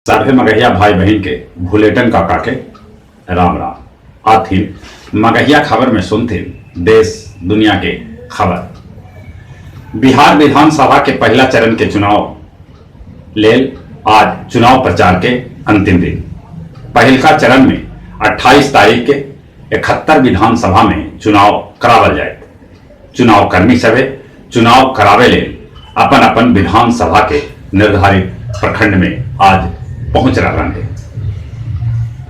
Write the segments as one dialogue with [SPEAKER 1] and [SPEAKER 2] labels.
[SPEAKER 1] सभे मगहिया भाई बहन के भूलेटन काका के राम राम। आथिन मगहिया खबर में सुनथिन देश दुनिया के खबर। बिहार विधानसभा के पहला चरण के चुनाव लेल आज चुनाव प्रचार के अंतिम दिन। पहलका चरण में 28 तारीख के 71 विधानसभा में चुनाव करावल जाए। चुनाव कर्मी सभे चुनाव करावे लेल अपन अपन विधानसभा के निर्धारित प्रखंड में आज पहुंच रहा है।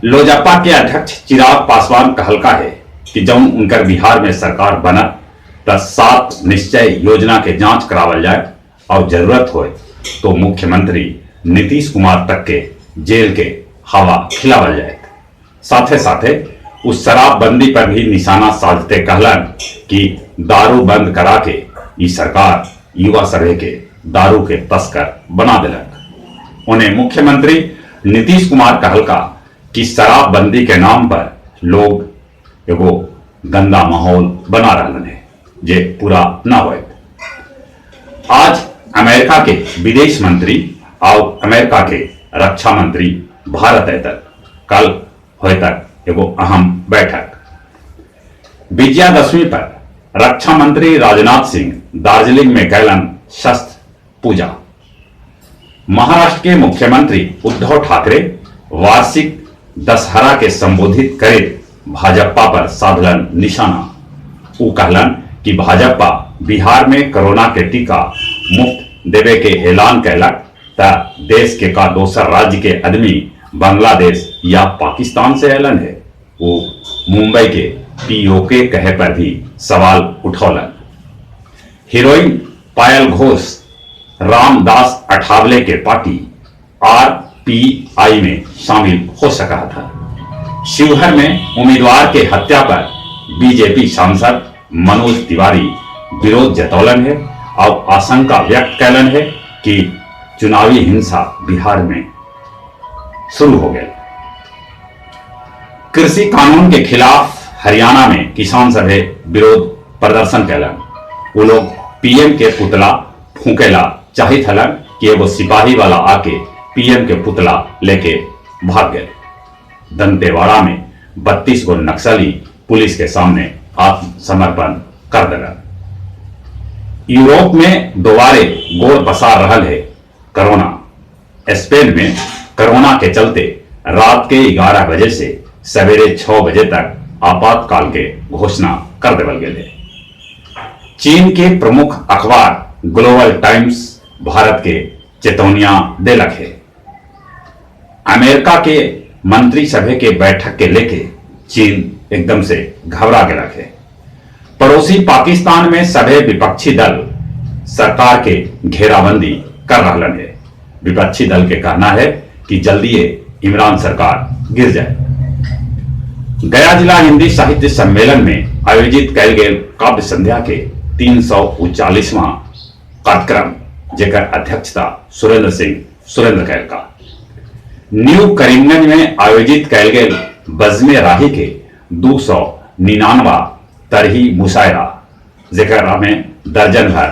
[SPEAKER 1] लोजपा के अध्यक्ष चिराग पासवान कहलका है कि जब उनकर बिहार में सरकार बना तो 7 निश्चय योजना के जांच करावल जाए और जरूरत हो तो मुख्यमंत्री नीतीश कुमार तक के जेल के हवा खिलावल जाए। साथे साथे उस शराबबंदी पर भी निशाना साधते कहलन कि दारू बंद करा के ये सरकार युवा सभे के दारू के तस्कर बना दिलक। उन्हें मुख्यमंत्री नीतीश कुमार कहलका कि शराबबंदी के नाम पर लोग एगो गंदा माहौल बना रहे हैं जे पूरा ना हो। आज अमेरिका के विदेश मंत्री और अमेरिका के रक्षा मंत्री भारत तक कल होए तक एगो अहम बैठक। विजयादशमी पर रक्षा मंत्री राजनाथ सिंह दार्जिलिंग में कैलन शस्त्र पूजा। महाराष्ट्र के मुख्यमंत्री उद्धव ठाकरे वार्षिक दशहरा के संबोधित करे भाजपा पर साधलन निशाना। वो कहलन कि भाजपा बिहार में कोरोना के टीका मुफ्त देवे के ऐलान कैलक त देश के का दोसर राज्य के आदमी बांग्लादेश या पाकिस्तान से ऐलन है। वो मुंबई के पीओके कहे पर भी सवाल उठौलन। हीरोइन पायल घोष रामदास अठावले के पार्टी आरपीआई में शामिल हो सका था। शिवहर में उम्मीदवार के हत्या पर बीजेपी सांसद मनोज तिवारी विरोध जतौलन है और आशंका व्यक्त कैलन है कि चुनावी हिंसा बिहार में शुरू हो गई। कृषि कानून के खिलाफ हरियाणा में किसान सभे विरोध प्रदर्शन कैलन। वो लोग पीएम के पुतला फूकेला चाहिए हलन कि एगो सिपाही वाला आके पीएम के पुतला लेके भाग गए। दंतेवाड़ा में 32 गो नक्सली पुलिस के सामने आत्मसमर्पण कर दिलन। यूरोप में दोबारे गोड़ पसार रहल है कोरोना। स्पेन में कोरोना के चलते रात के 11 बजे से सवेरे 6 बजे तक आपातकाल के घोषणा कर देवल गए। चीन के प्रमुख अखबार ग्लोबल टाइम्स भारत के चेतौनिया देलक है। अमेरिका के मंत्री सभे के बैठक के लेके चीन एकदम से घबरा के रखे। पड़ोसी पाकिस्तान में सभे विपक्षी दल सरकार के घेराबंदी कर रहलन है। विपक्षी दल के कहना है कि जल्दी इमरान सरकार गिर जाए। गया जिला हिंदी साहित्य सम्मेलन में आयोजित कैल गए काव्य संध्या के 339वां कार्यक्रम जेकर अध्यक्षता सुरेंद्र सिंह सुरेंद्र कैल का। न्यू करीमगंज में आयोजित कैल गए बज़्मे राही के 299वां तरही मुशायरा जेकर में दर्जन भर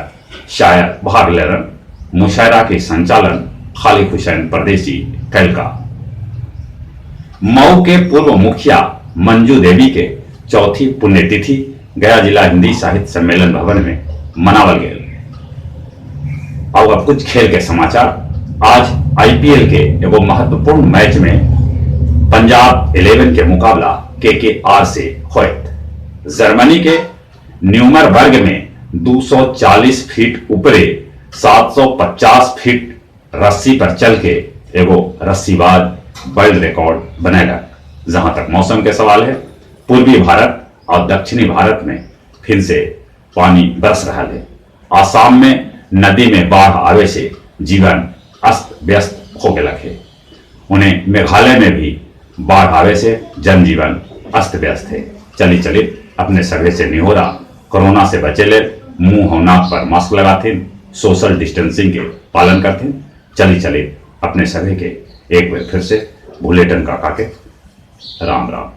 [SPEAKER 1] शायर भाग लेलन। मुशायरा के संचालन खालिद हुसैन परदेसी कैल का। मऊ के पूर्व मुखिया मंजू देवी के चौथी पुण्यतिथि गया जिला हिंदी साहित्य सम्मेलन भवन में मनावल गए। और अब कुछ खेल के समाचार। आज आईपीएल के एगो महत्वपूर्ण मैच में पंजाब 11 के मुकाबला केकेआर से होयत। जर्मनी के न्यूमरबर्ग में 240 फीट ऊपरे 750 फीट रस्सी पर चल के एगो रस्सीबाज वर्ल्ड रिकॉर्ड बनेगा। जहां तक मौसम के सवाल है, पूर्वी भारत और दक्षिणी भारत में फिर से पानी बरस रहा है। आसाम में नदी में बाढ़ आवे से जीवन अस्त व्यस्त हो गया है। उन्हें मेघालय में भी बाढ़ आवे से जनजीवन अस्त व्यस्त है। चली चली अपने सभे से निहोरा कोरोना से बचे ले, मुंह और नाक पर मास्क लगाथिन, सोशल डिस्टेंसिंग के पालन करथिन। चली चली अपने सभे के एक बार फिर से बुलेटिन काका के राम राम।